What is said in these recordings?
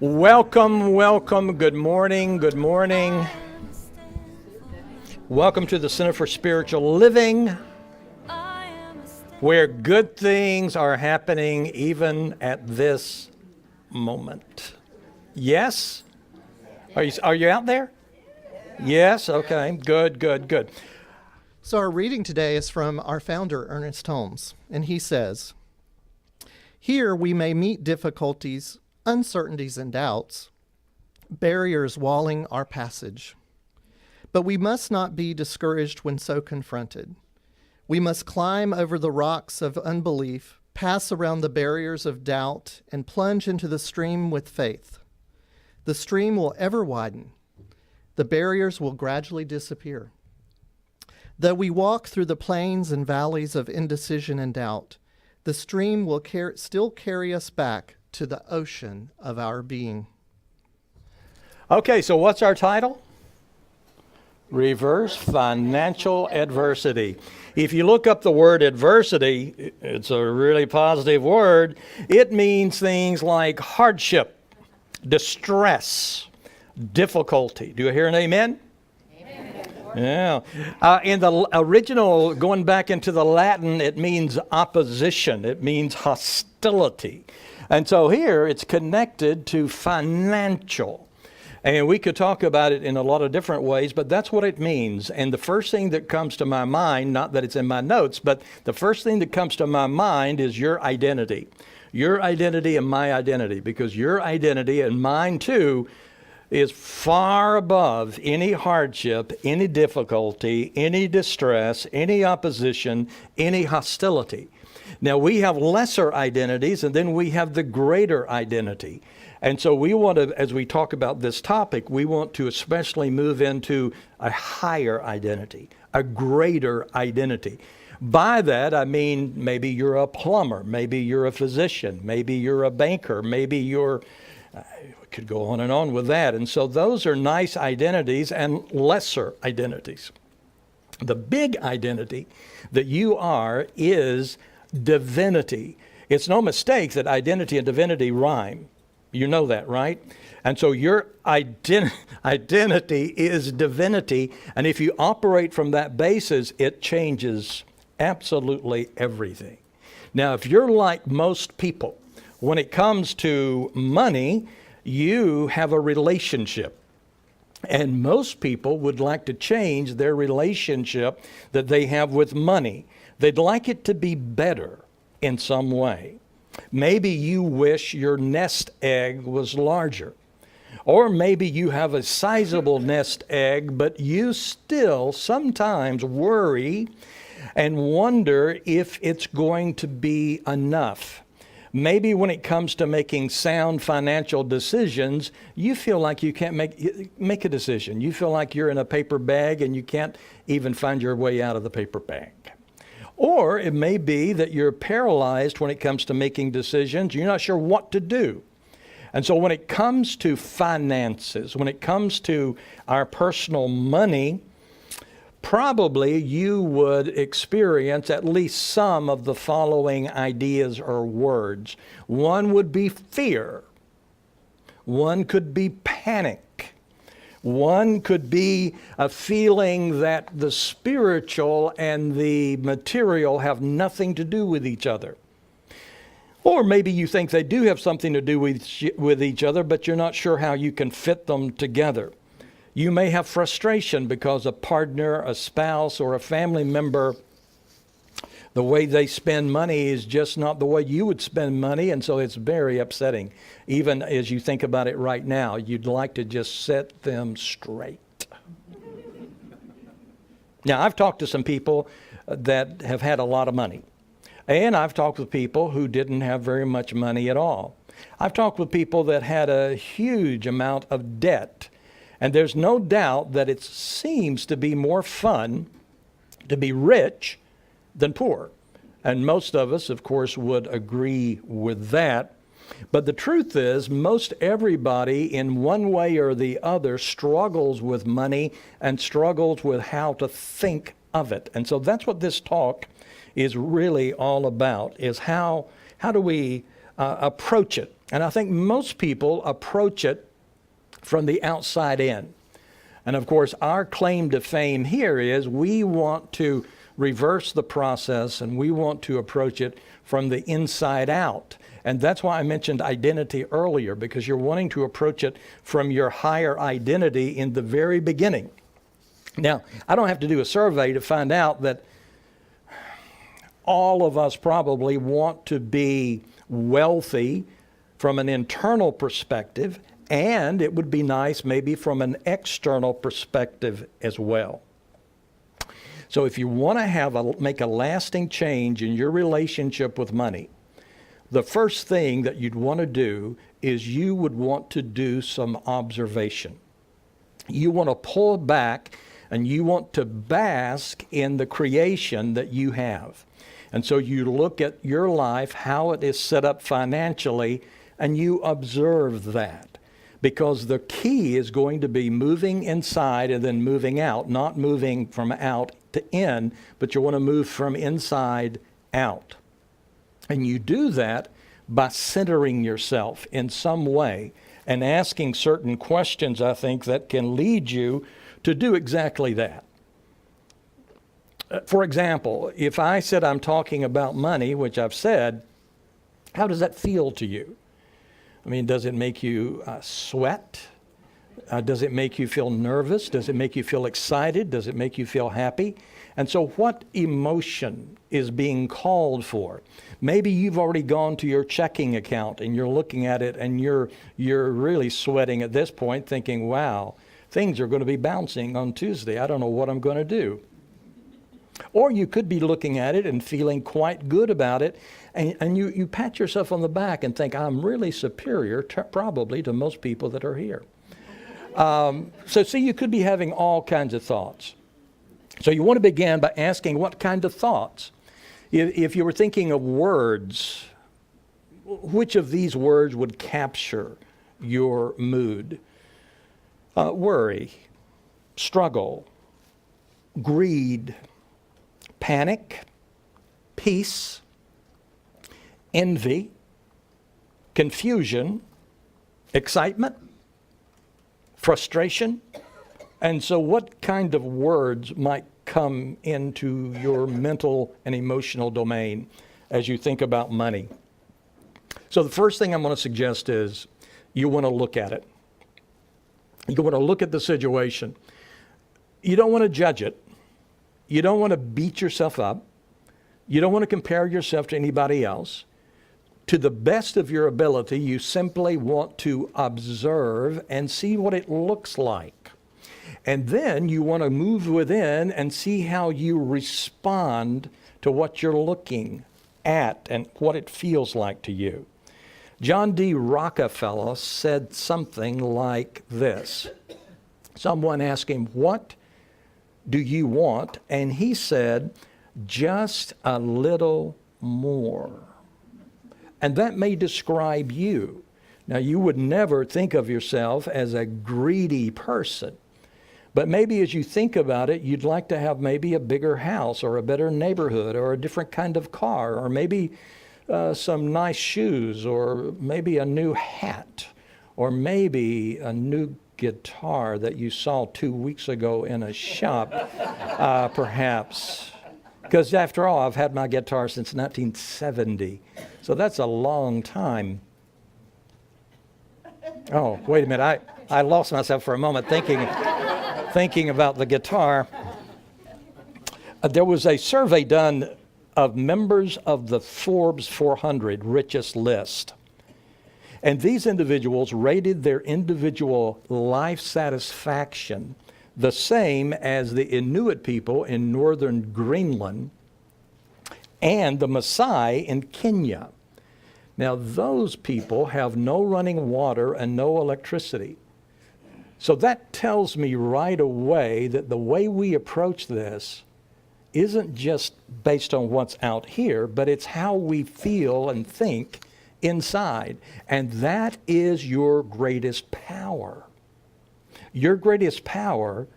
Welcome, welcome. Good morning, good morning. Welcome to the Center for Spiritual Living, where good things are happening even at this moment. Yes? Are you out there? Yes? Okay. Good. So our reading today is from our founder, Ernest Holmes, and he says, "Here we may meet difficulties, uncertainties, and doubts, barriers walling our passage. But we must not be discouraged when so confronted. We must climb over the rocks of unbelief, pass around the barriers of doubt, and plunge into the stream with faith. The stream will ever widen. The barriers will gradually disappear. Though we walk through the plains and valleys of indecision and doubt, the stream will still carry us back to the ocean of our being." Okay, so what's our title? Reverse financial adversity. If you look up the word adversity, it's a really positive word. It means things like hardship, distress, difficulty. Do you hear an amen? Yeah. In the original, going back into the Latin, it means opposition. It means hostility. And so here it's connected to financial. And we could talk about it in a lot of different ways, but that's what it means. And the first thing that comes to my mind, not that it's in my notes, but the first thing that comes to my mind is your identity. Your identity and my identity, because your identity and mine too is far above any hardship, any difficulty, any distress, any opposition, any hostility. Now, we have lesser identities, and then we have the greater identity. And so we want to, as we talk about this topic, we want to especially move into a higher identity, a greater identity. By that, I mean maybe you're a plumber, maybe you're a physician, maybe you're a banker, maybe you're, we could go on and on with that. And so those are nice identities and lesser identities. The big identity that you are is divinity. It's no mistake that identity and divinity rhyme. You know that, right? And so your identity is divinity. And if you operate from that basis, it changes absolutely everything. Now, if you're like most people, when it comes to money, you have a relationship. And most people would like to change their relationship that they have with money. They'd like it to be better in some way. Maybe you wish your nest egg was larger. Or maybe you have a sizable nest egg, but you still sometimes worry and wonder if it's going to be enough. Maybe when it comes to making sound financial decisions, you feel like you can't make a decision. You feel like you're in a paper bag and you can't even find your way out of the paper bag. Or it may be that you're paralyzed when it comes to making decisions. You're not sure what to do. And so when it comes to finances, when it comes to our personal money, probably you would experience at least some of the following ideas or words. One would be fear. One could be panic. One could be a feeling that the spiritual and the material have nothing to do with each other. Or maybe you think they do have something to do with each other, but you're not sure how you can fit them together. You may have frustration because a partner, a spouse, or a family member, the way they spend money is just not the way you would spend money, and so it's very upsetting. Even as you think about it right now, you'd like to just set them straight. Now, I've talked to some people that have had a lot of money, and I've talked with people who didn't have very much money at all. I've talked with people that had a huge amount of debt, and there's no doubt that it seems to be more fun to be rich than poor. And most of us, of course, would agree with that. But the truth is, most everybody in one way or the other struggles with money and struggles with how to think of it. And so that's what this talk is really all about, is how do we approach it. And I think most people approach it from the outside in. And of course, our claim to fame here is we want to reverse the process and we want to approach it from the inside out. And that's why I mentioned identity earlier, because you're wanting to approach it from your higher identity in the very beginning. Now, I don't have to do a survey to find out that all of us probably want to be wealthy from an internal perspective, and it would be nice maybe from an external perspective as well. So if you want to make a lasting change in your relationship with money, the first thing that you'd want to do is you would want to do some observation. You want to pull back and you want to bask in the creation that you have. And so you look at your life, how it is set up financially, and you observe that. Because the key is going to be moving inside and then moving out, not moving from out to in, but you want to move from inside out. And you do that by centering yourself in some way and asking certain questions, I think, that can lead you to do exactly that. For example, if I said I'm talking about money, which I've said, how does that feel to you? I mean, does it make you sweat? Does it make you feel nervous? Does it make you feel excited? Does it make you feel happy? And so what emotion is being called for? Maybe you've already gone to your checking account and you're looking at it and you're really sweating at this point thinking, wow, things are going to be bouncing on Tuesday. I don't know what I'm going to do. Or you could be looking at it and feeling quite good about it, and you pat yourself on the back and think, I'm really superior probably to most people that are here. So see, you could be having all kinds of thoughts. So you want to begin by asking what kind of thoughts. If you were thinking of words, which of these words would capture your mood? Worry, struggle, greed, panic, peace, envy, confusion, excitement, frustration. And so what kind of words might come into your mental and emotional domain as you think about money? So the first thing I'm going to suggest is you want to look at it. You want to look at the situation. You don't want to judge it. You don't want to beat yourself up. You don't want to compare yourself to anybody else. To the best of your ability, you simply want to observe and see what it looks like. And then you want to move within and see how you respond to what you're looking at and what it feels like to you. John D. Rockefeller said something like this. Someone asked him, "What do you want?" And he said, "Just a little more." And that may describe you. Now, you would never think of yourself as a greedy person, but maybe as you think about it, you'd like to have maybe a bigger house or a better neighborhood or a different kind of car or maybe some nice shoes or maybe a new hat or maybe a new guitar that you saw 2 weeks ago in a shop, perhaps. Because after all, I've had my guitar since 1970. So that's a long time. Oh, wait a minute. I lost myself for a moment thinking about the guitar. There was a survey done of members of the Forbes 400 richest list. And these individuals rated their individual life satisfaction the same as the Inuit people in northern Greenland and the Maasai in Kenya. Now, those people have no running water and no electricity. So that tells me right away that the way we approach this isn't just based on what's out here, but it's how we feel and think inside. And that is your greatest power. Your greatest power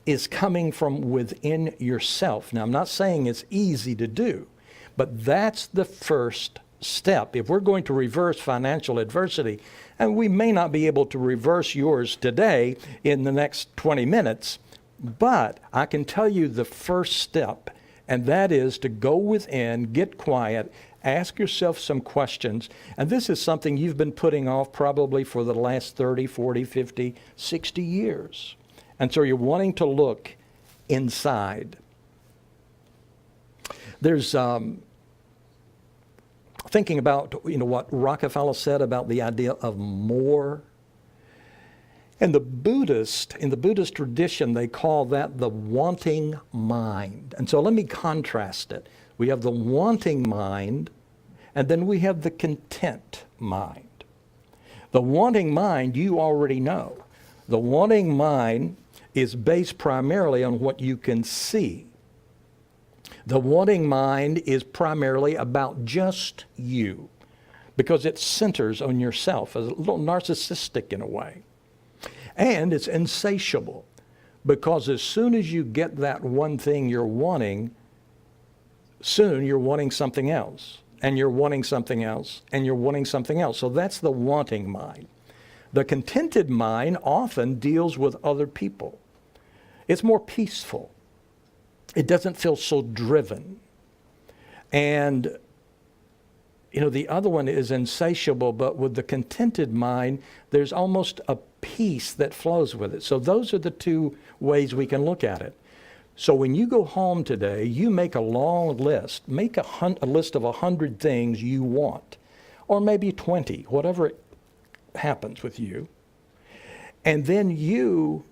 is coming from within yourself. Now, I'm not saying it's easy to do, but that's the first step, if we're going to reverse financial adversity, and we may not be able to reverse yours today in the next 20 minutes, but I can tell you the first step, and that is to go within, get quiet, ask yourself some questions. And this is something you've been putting off probably for the last 30, 40, 50, 60 years. And so you're wanting to look inside. There's thinking about what Rockefeller said about the idea of more. In the Buddhist tradition, they call that the wanting mind. And so let me contrast it. We have the wanting mind, and then we have the content mind. The wanting mind, you already know. The wanting mind is based primarily on what you can see. The wanting mind is primarily about just you, because it centers on yourself, a little narcissistic in a way. And it's insatiable, because as soon as you get that one thing you're wanting, soon you're wanting something else, and you're wanting something else, and you're wanting something else. So that's the wanting mind. The contented mind often deals with other people. It's more peaceful. It doesn't feel so driven. And the other one is insatiable, but with the contented mind, there's almost a peace that flows with it. So those are the two ways we can look at it. So when you go home today, you make a long list. Make a list of 100 things you want, or maybe 20, whatever happens with you. And then you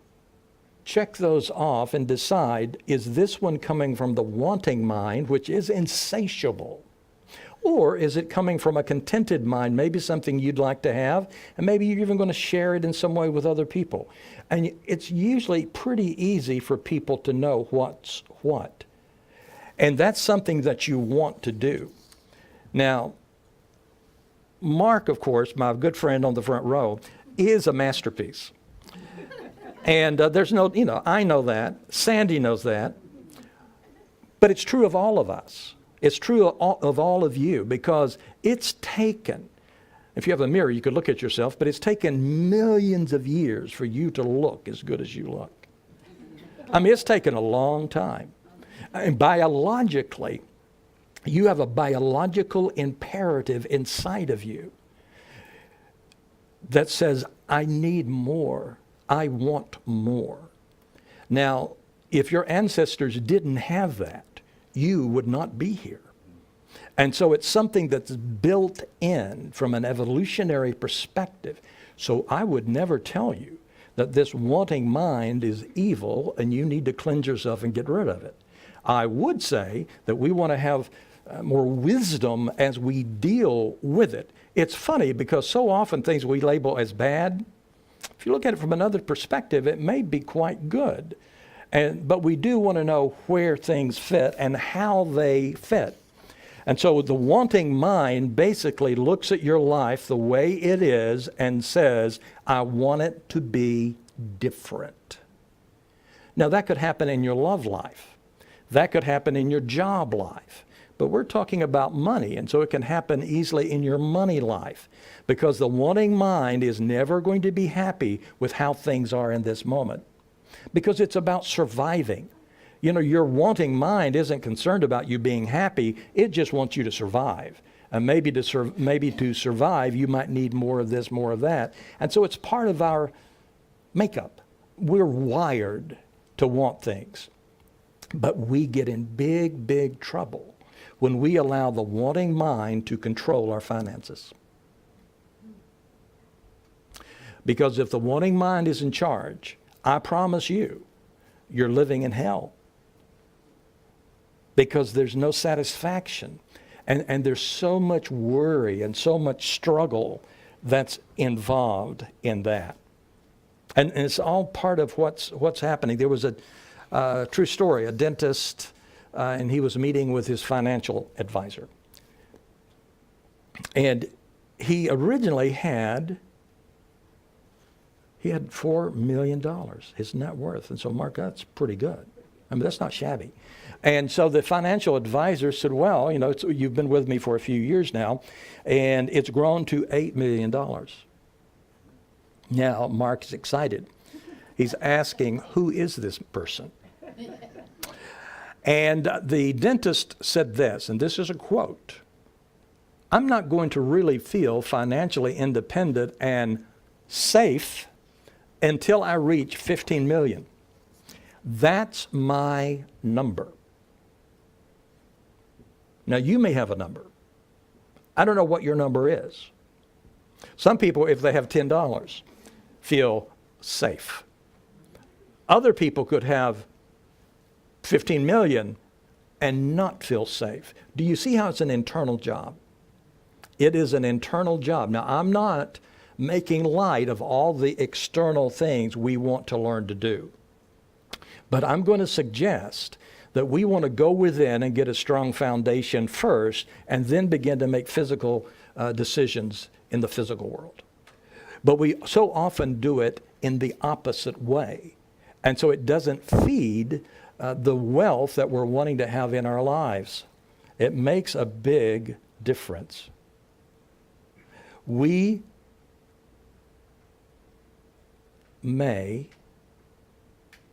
check those off and decide, is this one coming from the wanting mind, which is insatiable? Or is it coming from a contented mind, maybe something you'd like to have, and maybe you're even going to share it in some way with other people? And it's usually pretty easy for people to know what's what. And that's something that you want to do. Now, Mark, of course, my good friend on the front row, is a masterpiece. And there's no, I know that. Sandy knows that. But it's true of all of us. It's true of all of you, because it's taken, if you have a mirror, you could look at yourself, but it's taken millions of years for you to look as good as you look. I mean, it's taken a long time. And biologically, you have a biological imperative inside of you that says, I need more. I want more. Now, if your ancestors didn't have that, you would not be here. And so it's something that's built in from an evolutionary perspective. So I would never tell you that this wanting mind is evil and you need to cleanse yourself and get rid of it. I would say that we want to have more wisdom as we deal with it. It's funny because so often things we label as bad, if you look at it from another perspective, it may be quite good. But we do want to know where things fit and how they fit. And so the wanting mind basically looks at your life the way it is and says, I want it to be different. Now that could happen in your love life. That could happen in your job life. But we're talking about money, and so it can happen easily in your money life, because the wanting mind is never going to be happy with how things are in this moment, because it's about surviving. Your wanting mind isn't concerned about you being happy. It just wants you to survive. And maybe to survive, you might need more of this, more of that. And so it's part of our makeup. We're wired to want things. But we get in big, big trouble when we allow the wanting mind to control our finances. Because if the wanting mind is in charge, I promise you, you're living in hell. Because there's no satisfaction. And there's so much worry and so much struggle that's involved in that. And it's all part of what's happening. There was a true story, a dentist, and he was meeting with his financial advisor. And he originally had $4 million, his net worth. And so, Mark, that's pretty good. I mean, that's not shabby. And so the financial advisor said, well, you've been with me for a few years now, and it's grown to $8 million. Now, Mark is excited. He's asking, who is this person? And the dentist said this, and this is a quote: I'm not going to really feel financially independent and safe until I reach 15 million. That's my number. Now, you may have a number. I don't know what your number is. Some people, if they have $10, feel safe. Other people could have 15 million and not feel safe. Do you see how it's an internal job? It is an internal job. Now, I'm not making light of all the external things we want to learn to do. But I'm going to suggest that we want to go within and get a strong foundation first, and then begin to make physical decisions in the physical world. But we so often do it in the opposite way. And so it doesn't feed the wealth that we're wanting to have in our lives. It makes a big difference. We may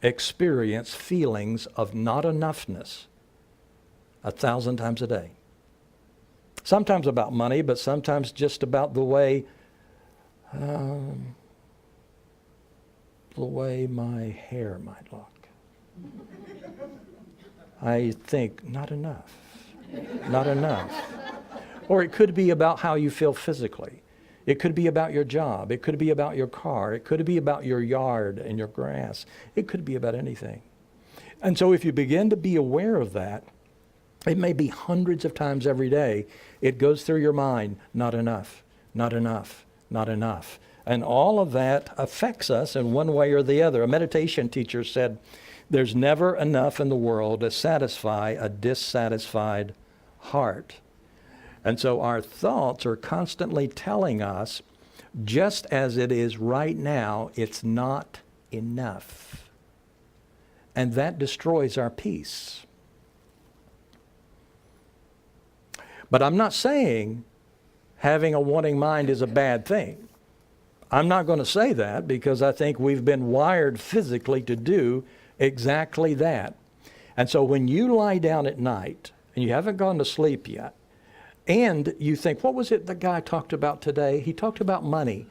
experience feelings of not enoughness 1,000 times a day. Sometimes about money, but sometimes just about the way my hair might look. I think, not enough, not enough. Or it could be about how you feel physically. It could be about your job. It could be about your car. It could be about your yard and your grass. It could be about anything. And so if you begin to be aware of that, it may be hundreds of times every day, it goes through your mind, not enough, not enough, not enough. And all of that affects us in one way or the other. A meditation teacher said, there's never enough in the world to satisfy a dissatisfied heart. And so our thoughts are constantly telling us, just as it is right now, it's not enough. And that destroys our peace. But I'm not saying having a wanting mind is a bad thing. I'm not going to say that, because I think we've been wired physically to do exactly that. And so when you lie down at night and you haven't gone to sleep yet, and you think, what was it the guy talked about today? He talked about money.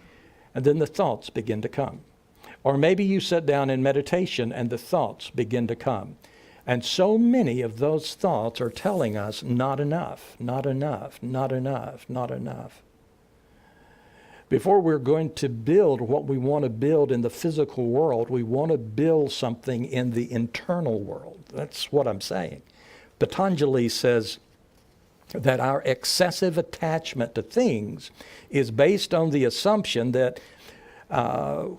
And then the thoughts begin to come. Or maybe you sit down in meditation and the thoughts begin to come. And so many of those thoughts are telling us, not enough, not enough, not enough, not enough. Before we're going to build what we want to build in the physical world, we want to build something in the internal world. That's what I'm saying. Patanjali says that our excessive attachment to things is based on the assumption that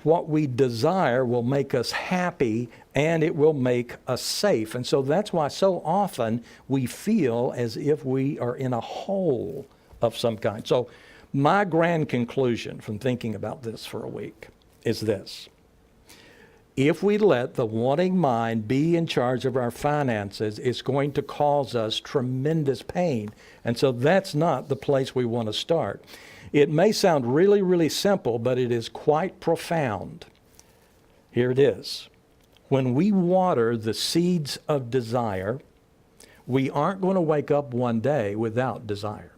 what we desire will make us happy and it will make us safe. And so that's why so often we feel as if we are in a hole of some kind. So my grand conclusion from thinking about this for a week is this. If we let the wanting mind be in charge of our finances, it's going to cause us tremendous pain. And so that's not the place we want to start. It may sound really, really simple, but it is quite profound. Here it is. When we water the seeds of desire, we aren't going to wake up one day without desire.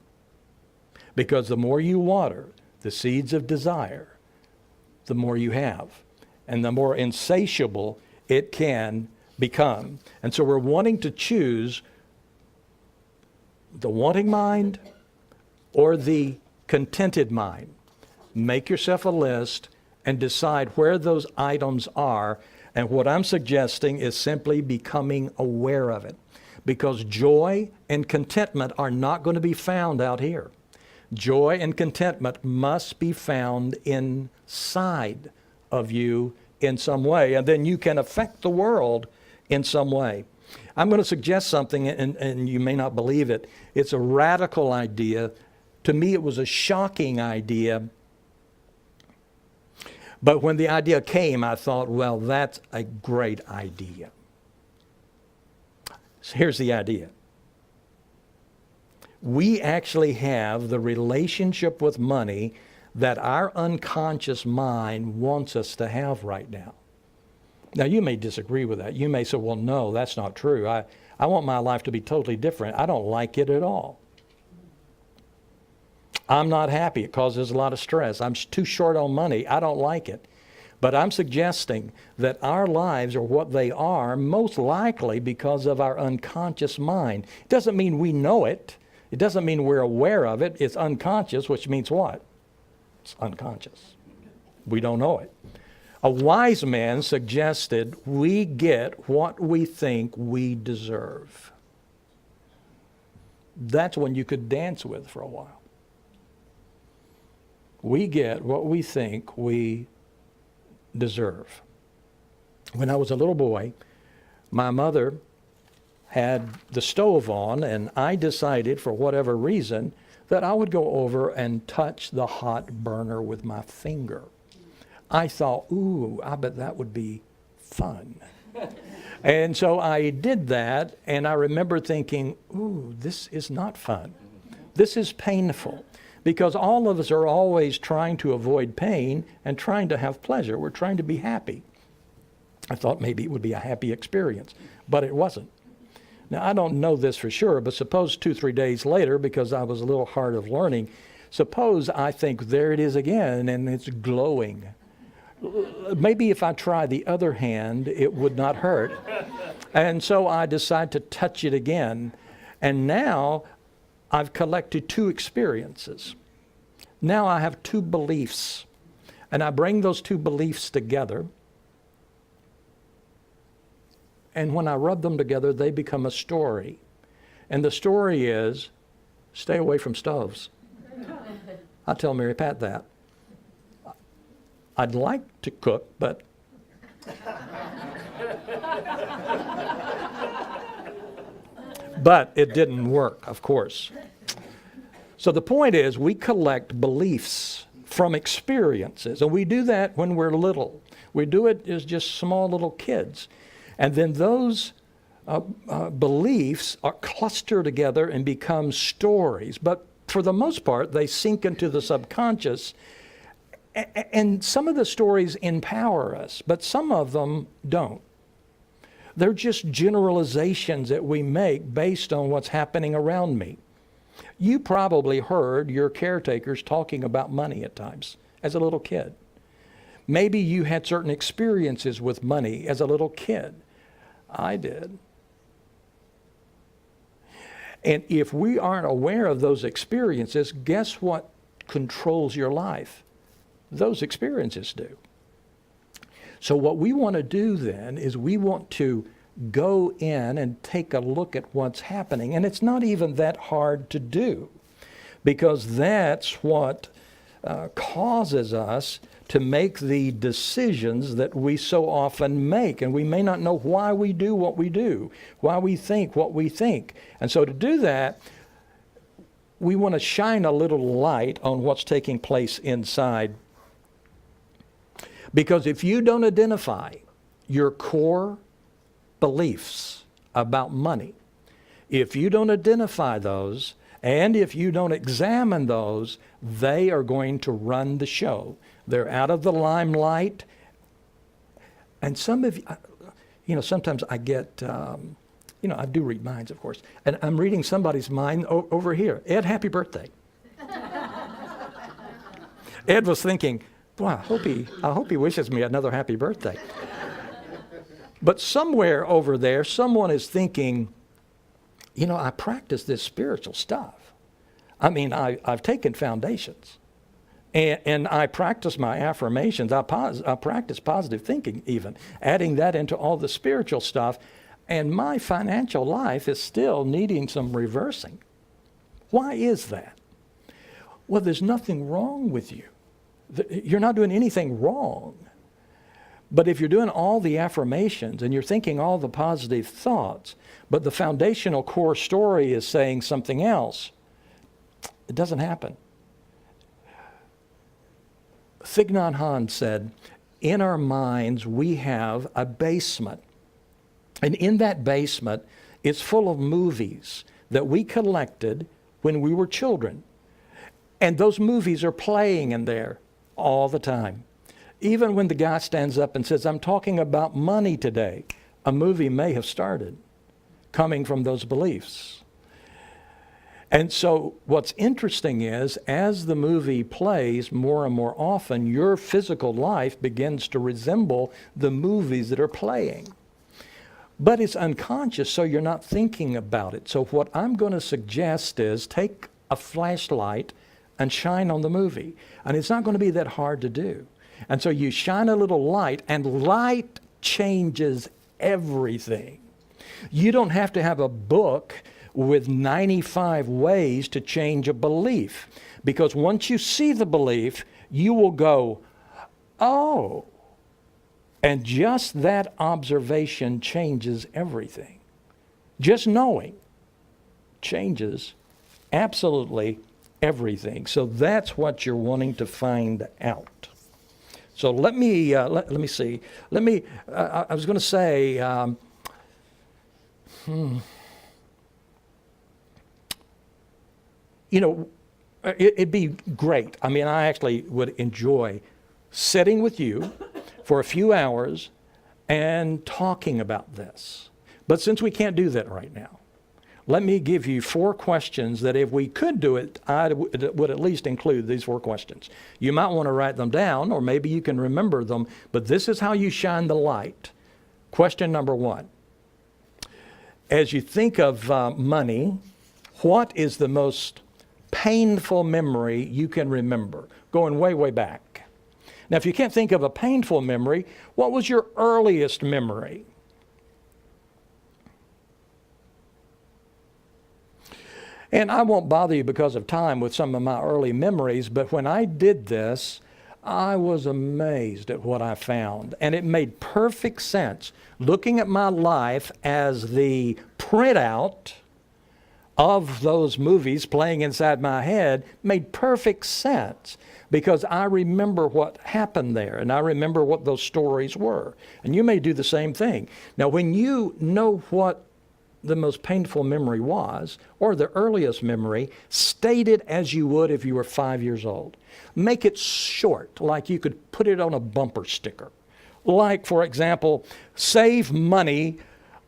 Because the more you water the seeds of desire, the more you have. And the more insatiable it can become. And so we're wanting to choose the wanting mind or the contented mind. Make yourself a list and decide where those items are. And what I'm suggesting is simply becoming aware of it. Because joy and contentment are not going to be found out here. Joy and contentment must be found inside of you in some way, and then you can affect the world in some way. I'm going to suggest something, and you may not believe it. It's a radical idea. To me, it was a shocking idea. But when the idea came, I thought, well, that's a great idea. So here's the idea. We actually have the relationship with money that our unconscious mind wants us to have right now. Now, you may disagree with that. You may say, well, no, that's not true. I want my life to be totally different. I don't like it at all. I'm not happy. It causes a lot of stress. I'm too short on money. I don't like it. But I'm suggesting that our lives are what they are most likely because of our unconscious mind. It doesn't mean we know it. It doesn't mean we're aware of it. It's unconscious, which means what? It's unconscious. We don't know it. A wise man suggested we get what we think we deserve. That's one you could dance with for a while. We get what we think we deserve. When I was a little boy, my mother had the stove on, and I decided, for whatever reason, that I would go over and touch the hot burner with my finger. I thought, ooh, I bet that would be fun. And so I did that, and I remember thinking, ooh, this is not fun. This is painful. Because all of us are always trying to avoid pain and trying to have pleasure. We're trying to be happy. I thought maybe it would be a happy experience, but it wasn't. Now, I don't know this for sure, but suppose 2-3 days later, because I was a little hard of learning, suppose I think there it is again and it's glowing. Maybe if I try the other hand, it would not hurt. And so I decide to touch it again. And now I've collected 2 experiences. Now I have 2 beliefs. And I bring those 2 beliefs together. And when I rub them together, they become a story. And the story is, stay away from stoves. I tell Mary Pat that. I'd like to cook, but but it didn't work, of course. So the point is, we collect beliefs from experiences, and we do that when we're little. We do it as just small little kids. And then those beliefs are clustered together and become stories. But for the most part, they sink into the subconscious. And some of the stories empower us, but some of them don't. They're just generalizations that we make based on what's happening around me. You probably heard your caretakers talking about money at times as a little kid. Maybe you had certain experiences with money as a little kid. I did. And if we aren't aware of those experiences, guess what controls your life? Those experiences do. So what we want to do then is we want to go in and take a look at what's happening. And it's not even that hard to do, because that's what causes us to make the decisions that we so often make. And we may not know why we do what we do, why we think what we think. And so to do that, we want to shine a little light on what's taking place inside. Because if you don't identify your core beliefs about money, if you don't identify those, and if you don't examine those, they are going to run the show. They're out of the limelight. And some of you, sometimes I get, I do read minds, of course, and I'm reading somebody's mind over here. Ed, happy birthday. Ed was thinking, boy, I hope he wishes me another happy birthday. But somewhere over there, someone is thinking, I practice this spiritual stuff. I mean, I've taken foundations, and I practice my affirmations. I practice positive thinking even, adding that into all the spiritual stuff, and my financial life is still needing some reversing. Why is that? Well, there's nothing wrong with you. You're not doing anything wrong. But if you're doing all the affirmations and you're thinking all the positive thoughts, but the foundational core story is saying something else, it doesn't happen. Thich Nhat Hanh said, in our minds we have a basement. And in that basement is full of movies that we collected when we were children. And those movies are playing in there all the time. Even when the guy stands up and says, I'm talking about money today, a movie may have started coming from those beliefs. And so what's interesting is, as the movie plays more and more often, your physical life begins to resemble the movies that are playing. But it's unconscious, so you're not thinking about it. So what I'm going to suggest is take a flashlight and shine on the movie. And it's not going to be that hard to do. And so you shine a little light, and light changes everything. You don't have to have a book with 95 ways to change a belief, because once you see the belief, you will go, oh. And just that observation changes everything. Just knowing changes absolutely everything. So that's what you're wanting to find out. So let me see. I was going to say, it'd be great. I mean, I actually would enjoy sitting with you for a few hours and talking about this. But since we can't do that right now, let me give you 4 questions that if we could do it, I would at least include these 4 questions. You might want to write them down, or maybe you can remember them, but this is how you shine the light. Question number 1. As you think of money, what is the most painful memory you can remember, going way, way back? Now, if you can't think of a painful memory, what was your earliest memory? And I won't bother you because of time with some of my early memories, but when I did this, I was amazed at what I found. And it made perfect sense. Looking at my life as the printout of those movies playing inside my head made perfect sense, because I remember what happened there, and I remember what those stories were. And you may do the same thing. Now, when you know what the most painful memory was, or the earliest memory, state it as you would if you were 5 years old. Make it short, like you could put it on a bumper sticker. Like, for example, save money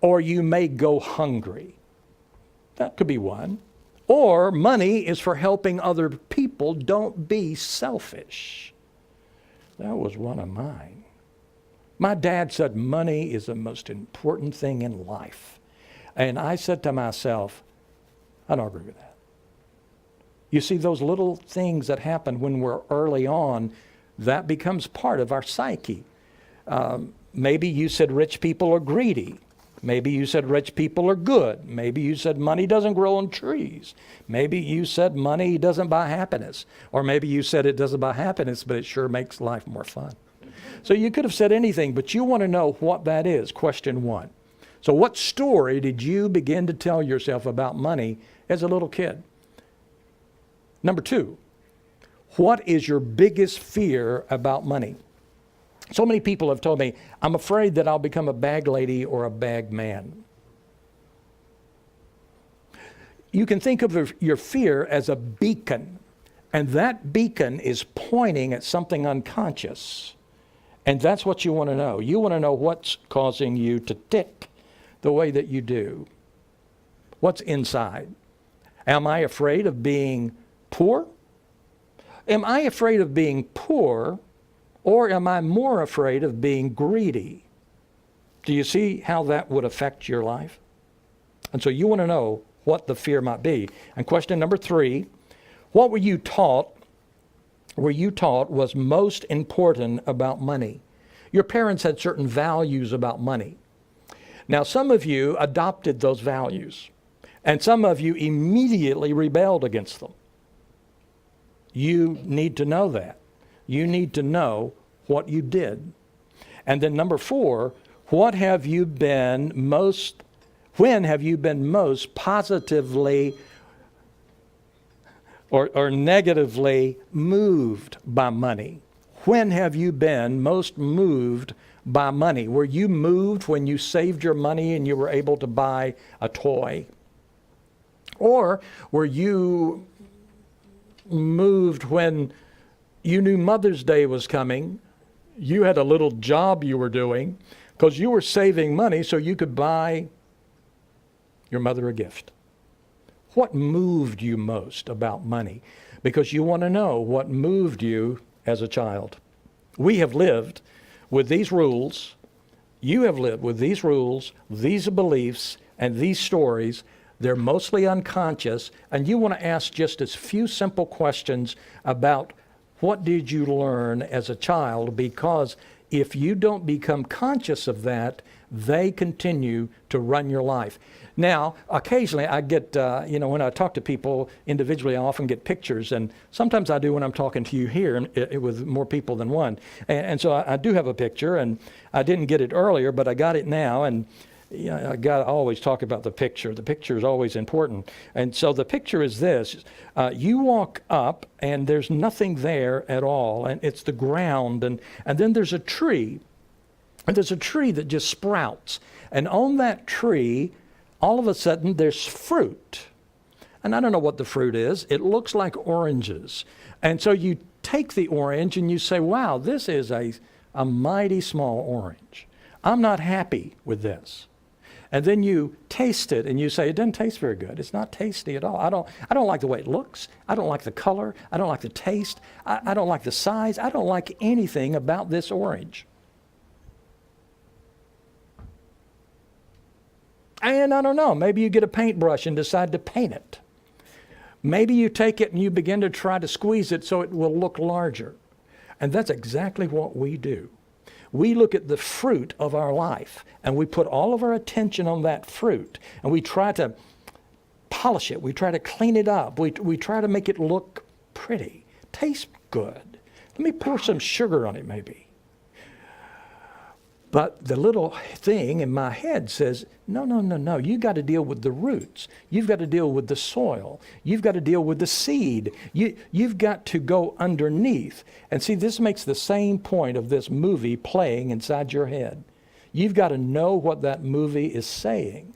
or you may go hungry. That could be one. Or money is for helping other people. Don't be selfish. That was one of mine. My dad said money is the most important thing in life. And I said to myself, I don't agree with that. You see, those little things that happen when we're early on, that becomes part of our psyche. Maybe you said rich people are greedy. Maybe you said rich people are good. Maybe you said money doesn't grow on trees. Maybe you said money doesn't buy happiness. Or maybe you said it doesn't buy happiness, but it sure makes life more fun. So you could have said anything, but you want to know what that is, question 1. So what story did you begin to tell yourself about money as a little kid? Number 2, what is your biggest fear about money? So many people have told me, I'm afraid that I'll become a bag lady or a bag man. You can think of your fear as a beacon, and that beacon is pointing at something unconscious. And that's what you want to know. You want to know what's causing you to tick the way that you do. What's inside? Am I afraid of being poor? Am I afraid of being poor, or am I more afraid of being greedy? Do you see how that would affect your life? And so you want to know what the fear might be. And question number 3, what were you taught was most important about money? Your parents had certain values about money. Now, some of you adopted those values, and some of you immediately rebelled against them. You need to know that. You need to know what you did. And then number 4, when have you been most positively or negatively moved by money? When have you been most moved by money? Were you moved when you saved your money and you were able to buy a toy? Or were you moved when you knew Mother's Day was coming? You had a little job you were doing because you were saving money so you could buy your mother a gift. What moved you most about money? Because you want to know what moved you as a child. We have lived with these rules. You have lived with these rules, these beliefs, and these stories. They're mostly unconscious, and you want to ask just as few simple questions about what did you learn as a child, because if you don't become conscious of that, they continue to run your life. Now, occasionally I get, when I talk to people individually, I often get pictures, and sometimes I do when I'm talking to you here with more people than one. And so I do have a picture, and I didn't get it earlier, but I got it now, and I got to always talk about the picture. The picture is always important. And so the picture is this. You walk up, and there's nothing there at all, and it's the ground, and then there's a tree. And there's a tree that just sprouts. And on that tree, all of a sudden, there's fruit. And I don't know what the fruit is. It looks like oranges. And so you take the orange and you say, wow, this is a mighty small orange. I'm not happy with this. And then you taste it and you say, it doesn't taste very good. It's not tasty at all. I don't like the way it looks. I don't like the color. I don't like the taste. I don't like the size. I don't like anything about this orange. And I don't know, maybe you get a paintbrush and decide to paint it. Maybe you take it and you begin to try to squeeze it so it will look larger. And that's exactly what we do. We look at the fruit of our life and we put all of our attention on that fruit and we try to polish it. We try to clean it up. We try to make it look pretty, taste good. Let me pour some sugar on it maybe. But the little thing in my head says, no. You've got to deal with the roots. You've got to deal with the soil. You've got to deal with the seed. You've got to go underneath. And see, this makes the same point of this movie playing inside your head. You've got to know what that movie is saying.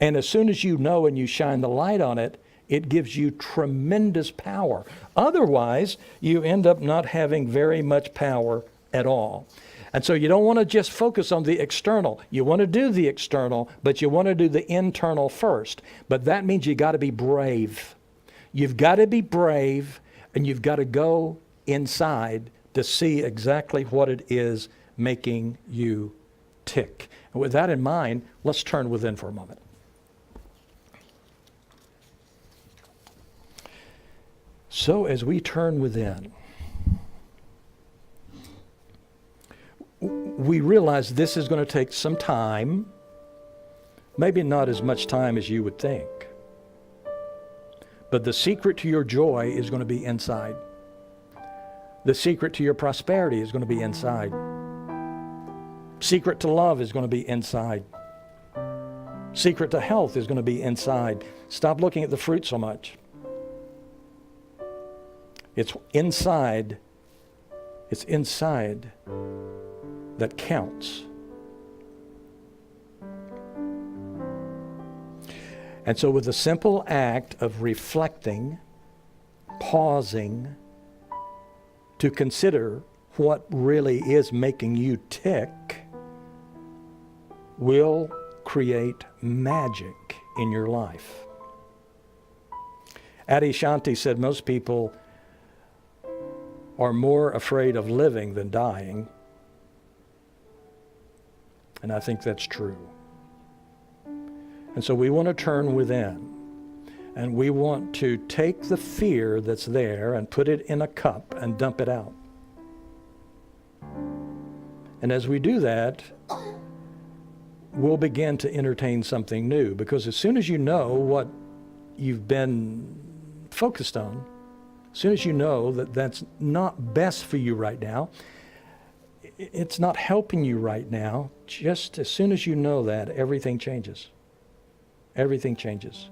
And as soon as you know and you shine the light on it, it gives you tremendous power. Otherwise, you end up not having very much power at all. And so you don't want to just focus on the external. You want to do the external, but you want to do the internal first. But that means you got to be brave. You've got to be brave, and you've got to go inside to see exactly what it is making you tick. And with that in mind, let's turn within for a moment. So as we turn within, we realize this is going to take some time, maybe not as much time as you would think. But the secret to your joy is going to be inside. The secret to your prosperity is going to be inside. Secret to love is going to be inside. Secret to health is going to be inside. Stop looking at the fruit so much. It's inside. It's inside that counts. And so with the simple act of reflecting, pausing to consider what really is making you tick, will create magic in your life. Adi Shanti said most people are more afraid of living than dying. And I think that's true. And so we want to turn within. And we want to take the fear that's there and put it in a cup and dump it out. And as we do that, we'll begin to entertain something new. Because as soon as you know what you've been focused on, as soon as you know that that's not best for you right now, it's not helping you right now, just as soon as you know that, everything changes. Everything changes.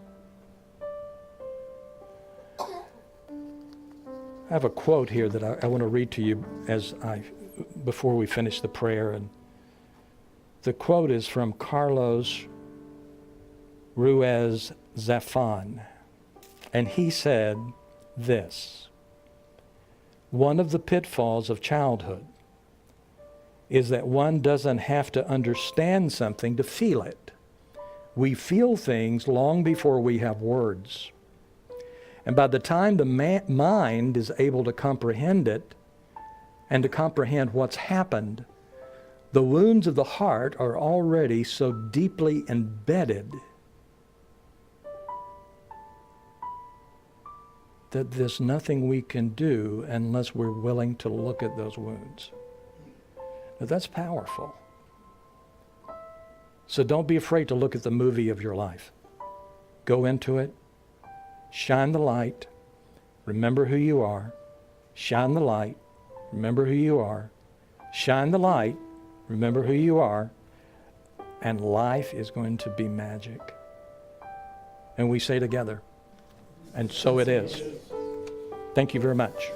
I have a quote here that I want to read to you before we finish the prayer. And the quote is from Carlos Ruiz Zafón. And he said this: one of the pitfalls of childhood is that one doesn't have to understand something to feel it. We feel things long before we have words. And by the time the mind is able to comprehend it and to comprehend what's happened, the wounds of the heart are already so deeply embedded that there's nothing we can do unless we're willing to look at those wounds. Now, that's powerful. So don't be afraid to look at the movie of your life. Go into it. Shine the light. Remember who you are. Shine the light. Remember who you are. Shine the light. Remember who you are. And life is going to be magic. And we say together, and so it is. Thank you very much.